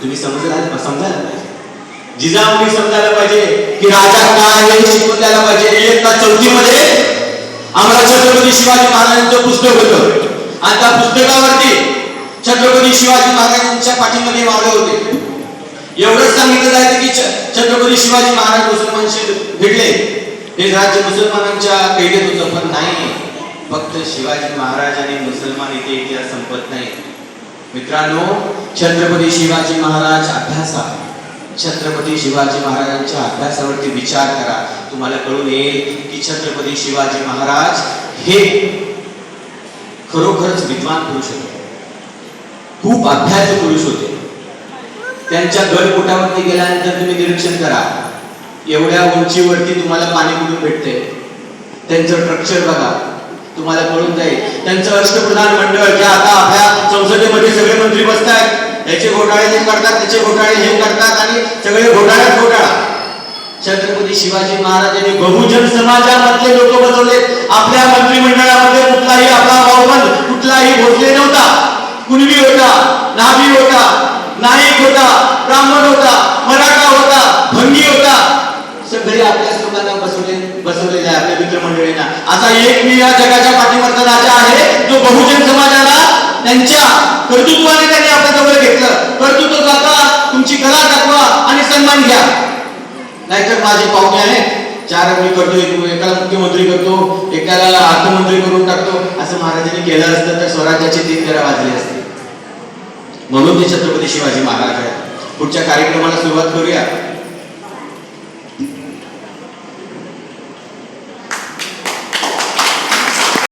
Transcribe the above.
तुम्ही समजायला पाहिजे, जिजाऊनी समजायला पाहिजे की राजा काय हे शिकून द्यायला पाहिजे. इयत्ता 4थी मध्ये आम्हाला छत्रपती शिवाजी महाराजांचं पुस्तक होतं आणि त्या पुस्तकावरती छत्रपती शिवाजी महाराजांच्या पाठीमध्ये वावले होते. एवढंच सांगितलं जायचं की छत्रपती शिवाजी महाराज मुसलमानशी भिडले, हे राज्य मुसलमानांच्या कैदेत होतं. पण नाही, फक्त शिवाजी महाराज आणि मुसलमान इथे इतिहास संपत नाही मित्रांनो. छत्रपती शिवाजी महाराज अभ्यासा, छत्रपती शिवाजी महाराजांच्या अभ्यासावरती विचार करा. तुम्हाला कळून येईल की छत्रपती शिवाजी महाराज हे खरोखरच विद्वान पुरुष होते, खूप अभ्यासू पुरुष होते. त्यांच्या गडकोटावरती गेल्यानंतर तुम्ही निरीक्षण करा, एवढ्या उंचीवरती तुम्हाला पाणी कुठून भेटते. त्यांचं स्ट्रक्चर बघा, तुम्हाला कळून जाईल. त्यांचं अष्टप्रधान मंडळ जे आता आपल्या संसदेमध्ये सगळे मंत्री बसतात, याचे घोटाळे हे करतात, त्याचे घोटाळे हे करतात आणि सगळे घोटाळ्यात घोटाळा. छत्रपती शिवाजी महाराजांनी बहुजन समाजामधले लोक बसवले आपल्या मंत्रिमंडळामध्ये. कुठलाही आपला भाऊबंद, कुठलाही भोसले नव्हता, कुणबी होता, नाभी होता, नाईक होता, ब्राह्मण होता, मराठा होता, भंगी होता, सगळे आपल्याच लोकांना बसवलेले आहे आपल्या मित्रमंडळींना. असा एक मी या जगाच्या पाठीवरचा राजा आहे जो बहुजन समाजाला त्यांच्या कर्तृत्वाने त्यांनी आपल्या जवळ घेतलं. कर्तृत्व दाखवा, तुमची कला दाखवा आणि सन्मान घ्या. नाहीतर माझे पाहुणे आहेत, 4 मी करतो, एकाला मुख्यमंत्री करतो, एकाला अर्थमंत्री करून टाकतो. असं महाराजांनी केलं असतं तर स्वराज्याचे 3 घरं वाजले असते. म्हणून ते छत्रपती शिवाजी महाराज आहेत. पुढच्या कार्यक्रमाला सुरुवात करूया.